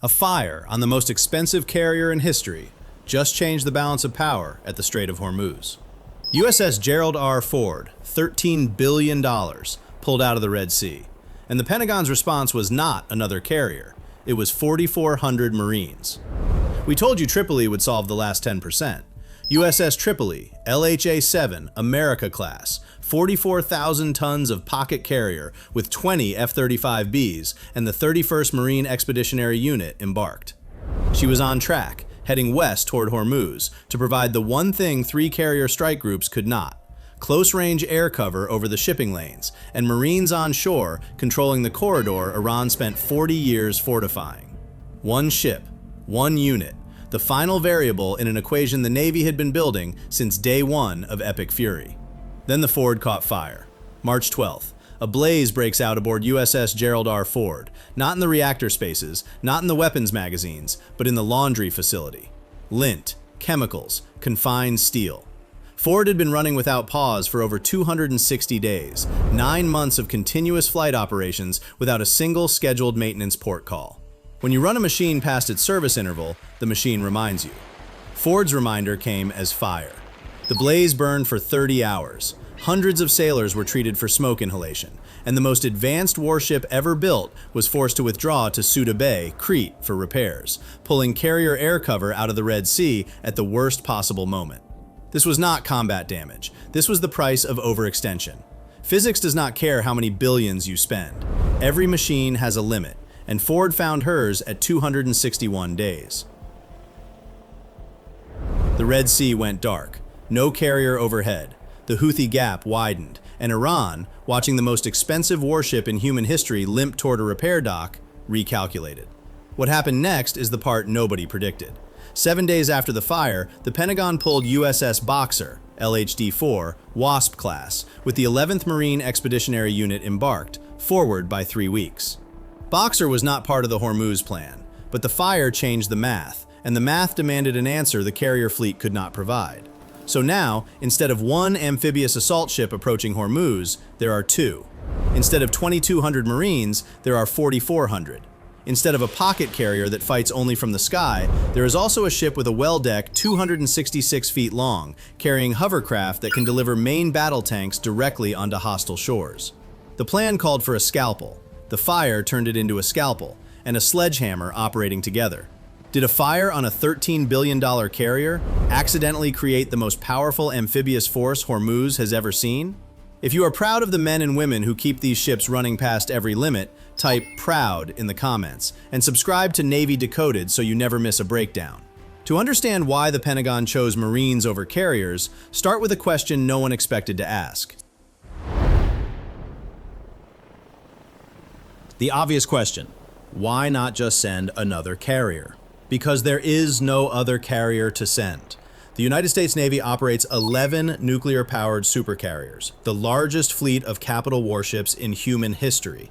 A fire on the most expensive carrier in history just changed the balance of power at the Strait of Hormuz. USS Gerald R. Ford, $13 billion, pulled out of the Red Sea. And the Pentagon's response was not another carrier. It was 4,400 Marines. We told you Tripoli would solve the last 10%. USS Tripoli, LHA-7, America class, 44,000 tons of pocket carrier with 20 F-35Bs and the 31st Marine Expeditionary Unit embarked. She was on track, heading west toward Hormuz to provide the one thing three carrier strike groups could not: close-range air cover over the shipping lanes and Marines on shore controlling the corridor Iran spent 40 years fortifying. One ship, one unit, the final variable in an equation the Navy had been building since day one of Epic Fury. Then the Ford caught fire. March 12th, a blaze breaks out aboard USS Gerald R. Ford, not in the reactor spaces, not in the weapons magazines, but in the laundry facility. Lint, chemicals, confined steel. Ford had been running without pause for over 260 days, 9 months of continuous flight operations without a single scheduled maintenance port call. When you run a machine past its service interval, the machine reminds you. Ford's reminder came as fire. The blaze burned for 30 hours. Hundreds of sailors were treated for smoke inhalation, and the most advanced warship ever built was forced to withdraw to Suda Bay, Crete, for repairs, pulling carrier air cover out of the Red Sea at the worst possible moment. This was not combat damage. This was the price of overextension. Physics does not care how many billions you spend. Every machine has a limit, and Ford found hers at 261 days. The Red Sea went dark. No carrier overhead. The Houthi gap widened, and Iran, watching the most expensive warship in human history limp toward a repair dock, recalculated. What happened next is the part nobody predicted. 7 days after the fire, the Pentagon pulled USS Boxer, LHD-4, Wasp class, with the 11th Marine Expeditionary Unit embarked, forward by 3 weeks. Boxer was not part of the Hormuz plan, but the fire changed the math, and the math demanded an answer the carrier fleet could not provide. So now, instead of one amphibious assault ship approaching Hormuz, there are two. Instead of 2,200 Marines, there are 4,400. Instead of a pocket carrier that fights only from the sky, there is also a ship with a well deck 266 feet long, carrying hovercraft that can deliver main battle tanks directly onto hostile shores. The plan called for a scalpel. The fire turned it into a scalpel, and a sledgehammer operating together. Did a fire on a $13 billion carrier accidentally create the most powerful amphibious force Hormuz has ever seen? If you are proud of the men and women who keep these ships running past every limit, type "proud" in the comments, and subscribe to Navy Decoded so you never miss a breakdown. To understand why the Pentagon chose Marines over carriers, start with a question no one expected to ask. The obvious question: why not just send another carrier? Because there is no other carrier to send. The United States Navy operates 11 nuclear-powered supercarriers, the largest fleet of capital warships in human history.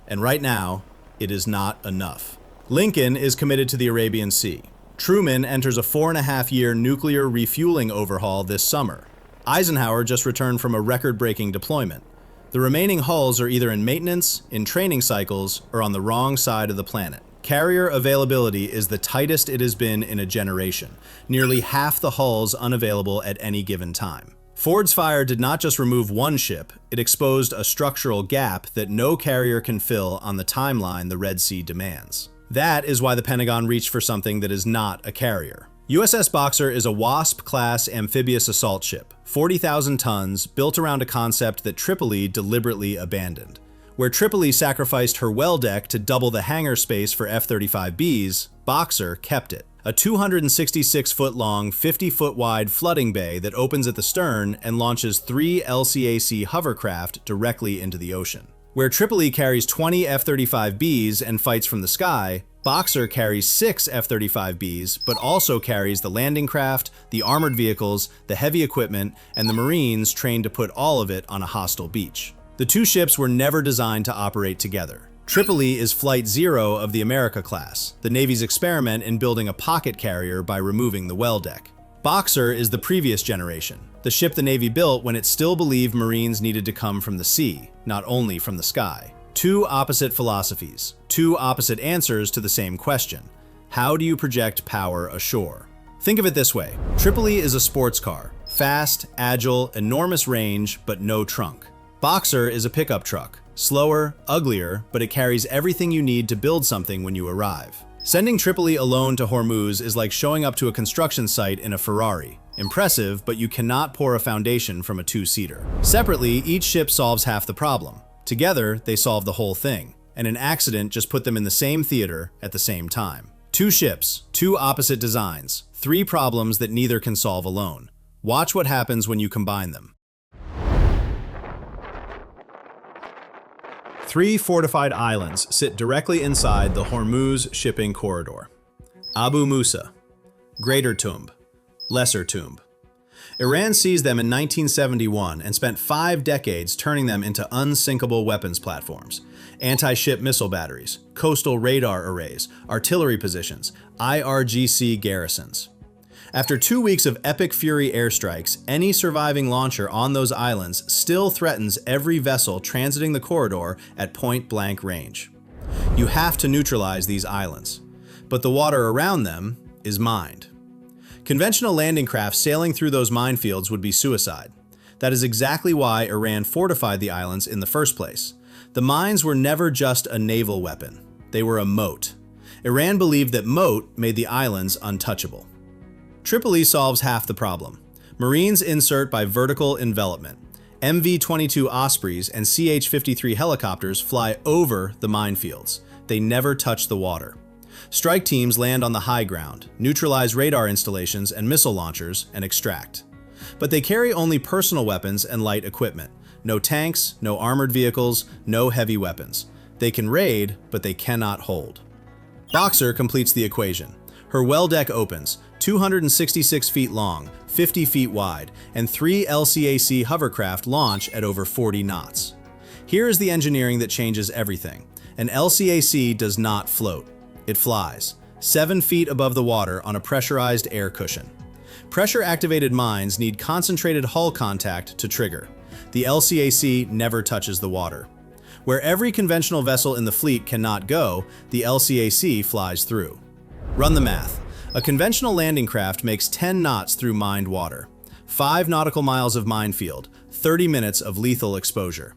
And right now, it is not enough. Lincoln is committed to the Arabian Sea. Truman enters a 4.5-year nuclear refueling overhaul this summer. Eisenhower just returned from a record-breaking deployment. The remaining hulls are either in maintenance, in training cycles, or on the wrong side of the planet. Carrier availability is the tightest it has been in a generation, nearly half the hulls unavailable at any given time. Ford's fire did not just remove one ship, it exposed a structural gap that no carrier can fill on the timeline the Red Sea demands. That is why the Pentagon reached for something that is not a carrier. USS Boxer is a Wasp-class amphibious assault ship, 40,000 tons, built around a concept that Tripoli deliberately abandoned. Where Tripoli sacrificed her well deck to double the hangar space for F-35Bs, Boxer kept it. A 266-foot-long, 50-foot-wide flooding bay that opens at the stern and launches 3 LCAC hovercraft directly into the ocean. Where Tripoli carries 20 F-35Bs and fights from the sky, Boxer carries 6 F-35Bs, but also carries the landing craft, the armored vehicles, the heavy equipment, and the Marines trained to put all of it on a hostile beach. The two ships were never designed to operate together. Tripoli is Flight 0 of the America class, the Navy's experiment in building a pocket carrier by removing the well deck. Boxer is the previous generation, the ship the Navy built when it still believed Marines needed to come from the sea, not only from the sky. Two opposite philosophies, two opposite answers to the same question. How do you project power ashore? Think of it this way. Tripoli is a sports car. Fast, agile, enormous range, but no trunk. Boxer is a pickup truck. Slower, uglier, but it carries everything you need to build something when you arrive. Sending Tripoli alone to Hormuz is like showing up to a construction site in a Ferrari. Impressive, but you cannot pour a foundation from a two-seater. Separately, each ship solves half the problem. Together, they solve the whole thing, and an accident just put them in the same theater at the same time. Two ships, two opposite designs, three problems that neither can solve alone. Watch what happens when you combine them. 3 fortified islands sit directly inside the Hormuz shipping corridor. Abu Musa, Greater Tomb, Lesser Tomb. Iran seized them in 1971 and spent 5 decades turning them into unsinkable weapons platforms, anti-ship missile batteries, coastal radar arrays, artillery positions, IRGC garrisons. After 2 weeks of epic Fury airstrikes, any surviving launcher on those islands still threatens every vessel transiting the corridor at point-blank range. You have to neutralize these islands, but the water around them is mined. Conventional landing craft sailing through those minefields would be suicide. That is exactly why Iran fortified the islands in the first place. The mines were never just a naval weapon. They were a moat. Iran believed that moat made the islands untouchable. Tripoli solves half the problem. Marines insert by vertical envelopment. MV-22 Ospreys and CH-53 helicopters fly over the minefields. They never touch the water. Strike teams land on the high ground, neutralize radar installations and missile launchers, and extract. But they carry only personal weapons and light equipment. No tanks, no armored vehicles, no heavy weapons. They can raid, but they cannot hold. Boxer completes the equation. Her well deck opens, 266 feet long, 50 feet wide, and 3 LCAC hovercraft launch at over 40 knots. Here is the engineering that changes everything. An LCAC does not float. It flies, 7 feet above the water on a pressurized air cushion. Pressure-activated mines need concentrated hull contact to trigger. The LCAC never touches the water. Where every conventional vessel in the fleet cannot go, the LCAC flies through. Run the math. A conventional landing craft makes 10 knots through mined water. 5 nautical miles of minefield, 30 minutes of lethal exposure.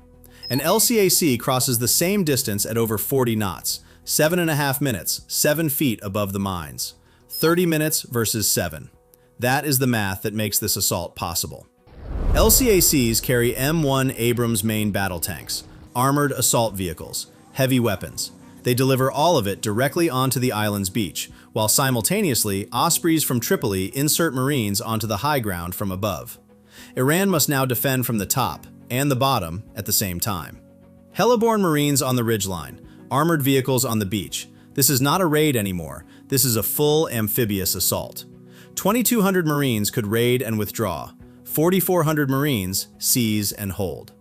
An LCAC crosses the same distance at over 40 knots. 7.5 minutes, 7 feet above the mines. 30 minutes versus 7. That is the math that makes this assault possible. LCACs carry M1 Abrams main battle tanks, armored assault vehicles, heavy weapons. They deliver all of it directly onto the island's beach, while simultaneously Ospreys from Tripoli insert Marines onto the high ground from above. Iran must now defend from the top and the bottom at the same time. Heliborne Marines on the ridgeline, armored vehicles on the beach. This is not a raid anymore. This is a full amphibious assault. 2,200 Marines could raid and withdraw. 4,400 Marines seize and hold.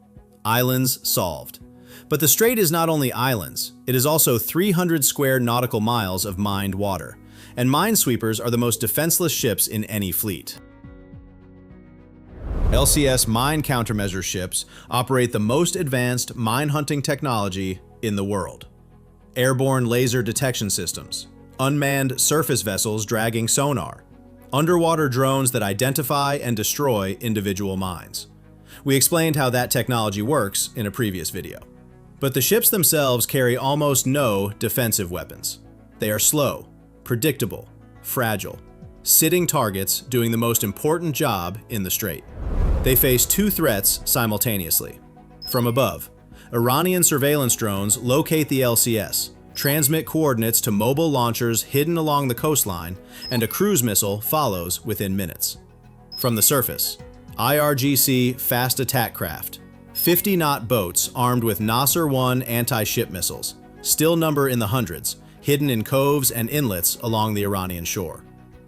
Islands solved. But the strait is not only islands, it is also 300 square nautical miles of mined water. And minesweepers are the most defenseless ships in any fleet. LCS mine countermeasure ships operate the most advanced mine hunting technology in the world. Airborne laser detection systems, unmanned surface vessels dragging sonar, underwater drones that identify and destroy individual mines. We explained how that technology works in a previous video. But the ships themselves carry almost no defensive weapons. They are slow, predictable, fragile, sitting targets doing the most important job in the strait. They face 2 threats simultaneously. From above, Iranian surveillance drones locate the LCS, transmit coordinates to mobile launchers hidden along the coastline, and a cruise missile follows within minutes. From the surface, IRGC fast attack craft, 50-knot boats armed with Nasser-1 anti-ship missiles, still number in the hundreds, hidden in coves and inlets along the Iranian shore.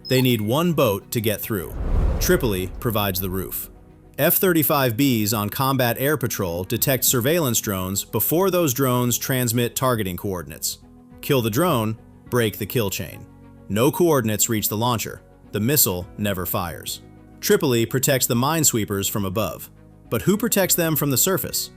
They need 1 boat to get through. Tripoli provides the roof. F-35Bs on combat air patrol detect surveillance drones before those drones transmit targeting coordinates. Kill the drone, break the kill chain. No coordinates reach the launcher. The missile never fires. Tripoli protects the minesweepers from above. But who protects them from the surface?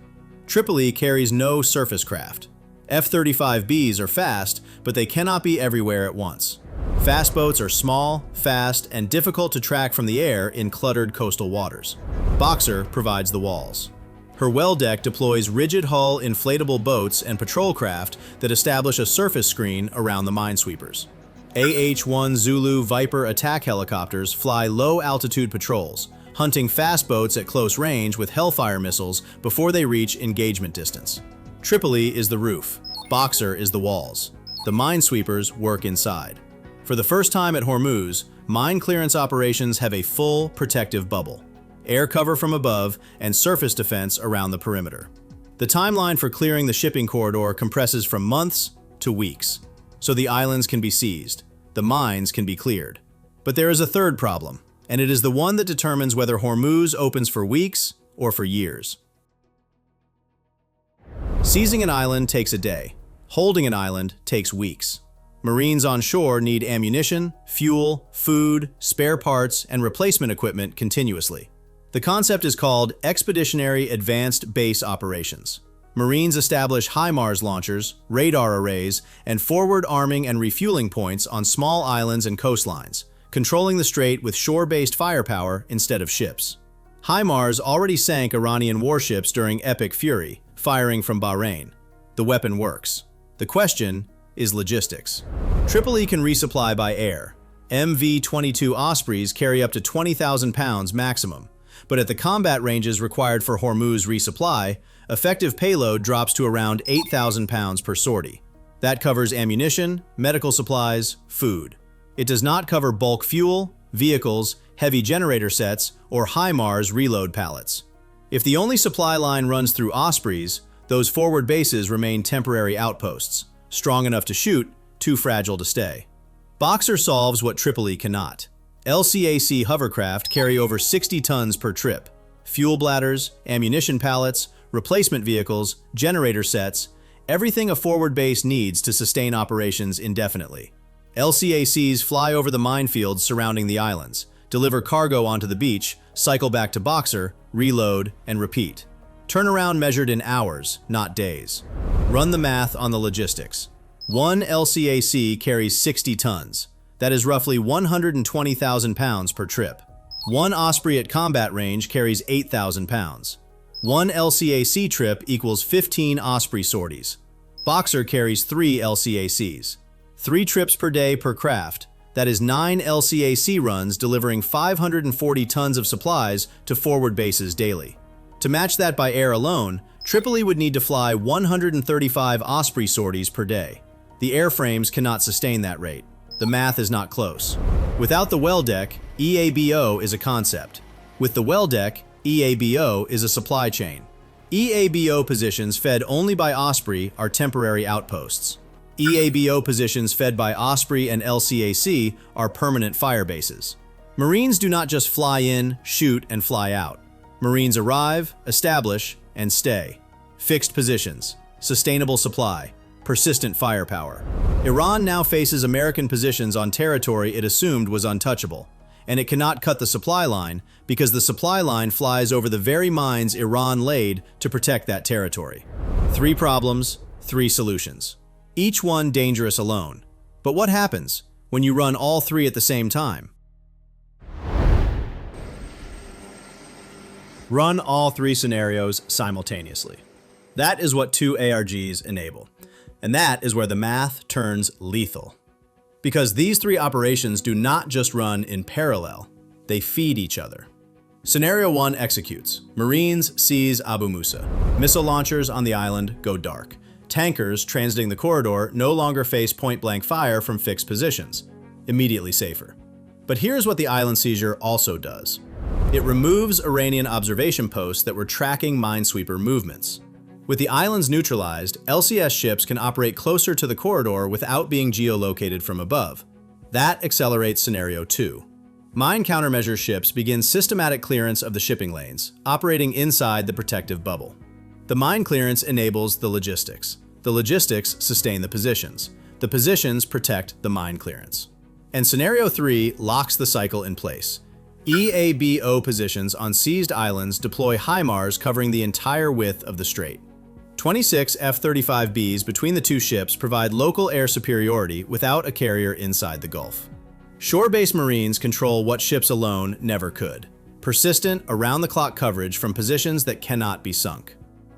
Tripoli carries no surface craft. F-35Bs are fast, but they cannot be everywhere at once. Fast boats are small, fast, and difficult to track from the air in cluttered coastal waters. Boxer provides the walls. Her well deck deploys rigid-hull inflatable boats and patrol craft that establish a surface screen around the minesweepers. AH-1 Zulu Viper attack helicopters fly low-altitude patrols, hunting fast boats at close range with Hellfire missiles before they reach engagement distance. Tripoli is the roof. Boxer is the walls. The minesweepers work inside. For the first time at Hormuz, mine clearance operations have a full protective bubble, air cover from above, and surface defense around the perimeter. The timeline for clearing the shipping corridor compresses from months to weeks, so the islands can be seized, the mines can be cleared. But there is a third problem, and it is the one that determines whether Hormuz opens for weeks or for years. Seizing an island takes a day. Holding an island takes weeks. Marines on shore need ammunition, fuel, food, spare parts, and replacement equipment continuously. The concept is called Expeditionary Advanced Base Operations. Marines establish HIMARS launchers, radar arrays, and forward arming and refueling points on small islands and coastlines, controlling the strait with shore-based firepower instead of ships. HIMARS already sank Iranian warships during Epic Fury, firing from Bahrain. The weapon works. The question is logistics. Tripoli can resupply by air. MV-22 Ospreys carry up to 20,000 pounds maximum, but at the combat ranges required for Hormuz resupply, effective payload drops to around 8,000 pounds per sortie. That covers ammunition, medical supplies, food. It does not cover bulk fuel, vehicles, heavy generator sets, or HIMARS reload pallets. If the only supply line runs through Ospreys, those forward bases remain temporary outposts, strong enough to shoot, too fragile to stay. Boxer solves what Tripoli cannot. LCAC hovercraft carry over 60 tons per trip. Fuel bladders, ammunition pallets, replacement vehicles, generator sets, everything a forward base needs to sustain operations indefinitely. LCACs fly over the minefields surrounding the islands, deliver cargo onto the beach, cycle back to Boxer, reload, and repeat. Turnaround measured in hours, not days. Run the math on the logistics. One LCAC carries 60 tons. That is roughly 120,000 pounds per trip. One Osprey at combat range carries 8,000 pounds. One LCAC trip equals 15 Osprey sorties. Boxer carries 3 LCACs. 3 trips per day per craft. That is 9 LCAC runs delivering 540 tons of supplies to forward bases daily. To match that by air alone, Tripoli would need to fly 135 Osprey sorties per day. The airframes cannot sustain that rate. The math is not close. Without the well deck, EABO is a concept. With the well deck, EABO is a supply chain. EABO positions fed only by Osprey are temporary outposts. EABO positions fed by Osprey and LCAC are permanent fire bases. Marines do not just fly in, shoot, and fly out. Marines arrive, establish, and stay. Fixed positions, sustainable supply, persistent firepower. Iran now faces American positions on territory it assumed was untouchable, and it cannot cut the supply line because the supply line flies over the very mines Iran laid to protect that territory. 3 problems, 3 solutions. Each one dangerous alone. But what happens when you run all 3 at the same time? Run all 3 scenarios simultaneously. That is what 2 ARGs enable. And that is where the math turns lethal. Because these 3 operations do not just run in parallel, they feed each other. Scenario 1 executes. Marines seize Abu Musa. Missile launchers on the island go dark. Tankers transiting the corridor no longer face point-blank fire from fixed positions. Immediately safer. But here's what the island seizure also does. It removes Iranian observation posts that were tracking minesweeper movements. With the islands neutralized, LCS ships can operate closer to the corridor without being geolocated from above. That accelerates Scenario 2. Mine countermeasure ships begin systematic clearance of the shipping lanes, operating inside the protective bubble. The mine clearance enables the logistics. The logistics sustain the positions. The positions protect the mine clearance. And Scenario 3 locks the cycle in place. EABO positions on seized islands deploy HIMARS covering the entire width of the strait. 26 F-35Bs between the two ships provide local air superiority without a carrier inside the Gulf. Shore-based Marines control what ships alone never could. Persistent, around-the-clock coverage from positions that cannot be sunk.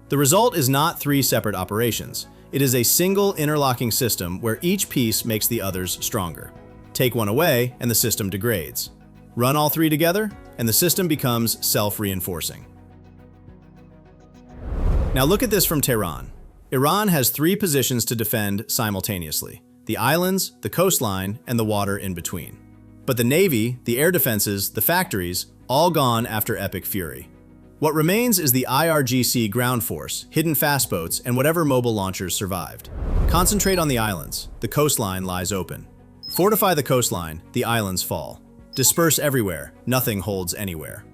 The result is not three separate operations. It is a single interlocking system where each piece makes the others stronger. Take one away, and the system degrades. Run all three together, and the system becomes self-reinforcing. Now look at this from Tehran. Iran has three positions to defend simultaneously: the islands, the coastline, and the water in between. But the Navy, the air defenses, the factories, all gone after epic fury. What remains is the IRGC ground force, hidden fast boats, and whatever mobile launchers survived. Concentrate on the islands. The coastline lies open. Fortify the coastline, the islands fall. Disperse everywhere, nothing holds anywhere.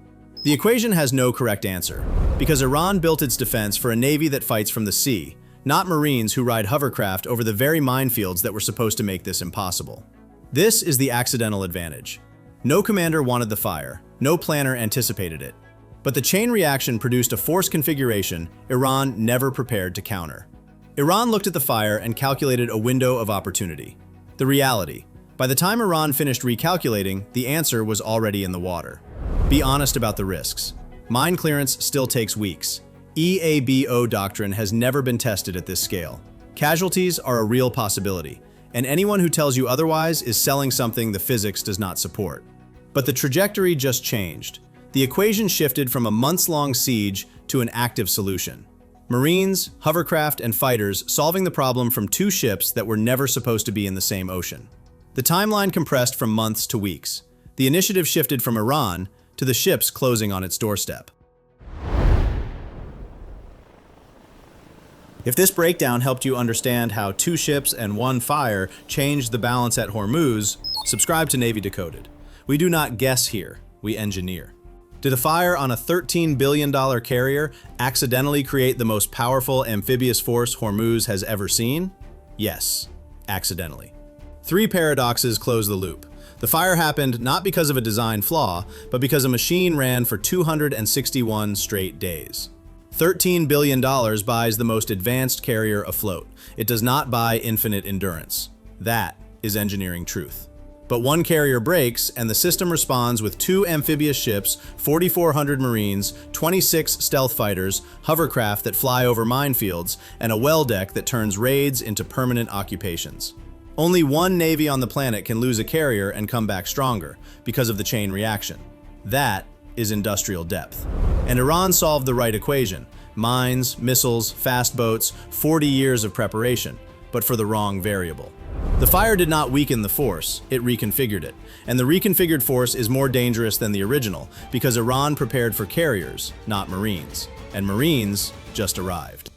The equation has no correct answer, because Iran built its defense for a navy that fights from the sea, not Marines who ride hovercraft over the very minefields that were supposed to make this impossible. This is the accidental advantage. No commander wanted the fire, no planner anticipated it. But the chain reaction produced a force configuration Iran never prepared to counter. Iran looked at the fire and calculated a window of opportunity. The reality: by the time Iran finished recalculating, the answer was already in the water. Be honest about the risks. Mine clearance still takes weeks. EABO doctrine has never been tested at this scale. Casualties are a real possibility, and anyone who tells you otherwise is selling something the physics does not support. But the trajectory just changed. The equation shifted from a months-long siege to an active solution. Marines, hovercraft, and fighters solving the problem from two ships that were never supposed to be in the same ocean. The timeline compressed from months to weeks. The initiative shifted from Iran to the ships closing on its doorstep. If this breakdown helped you understand how two ships and one fire changed the balance at Hormuz, subscribe to Navy Decoded. We do not guess here, we engineer. Did a fire on a $13 billion carrier accidentally create the most powerful amphibious force Hormuz has ever seen? Yes, accidentally. Three paradoxes close the loop. The fire happened not because of a design flaw, but because a machine ran for 261 straight days. $13 billion buys the most advanced carrier afloat. It does not buy infinite endurance. That is engineering truth. But one carrier breaks, and the system responds with two amphibious ships, 4,400 Marines, 26 stealth fighters, hovercraft that fly over minefields, and a well deck that turns raids into permanent occupations. Only one navy on the planet can lose a carrier and come back stronger, because of the chain reaction. That is industrial depth. And Iran solved the right equation: mines, missiles, fast boats, 40 years of preparation, but for the wrong variable. The fire did not weaken the force, it reconfigured it. And the reconfigured force is more dangerous than the original, because Iran prepared for carriers, not Marines. And Marines just arrived.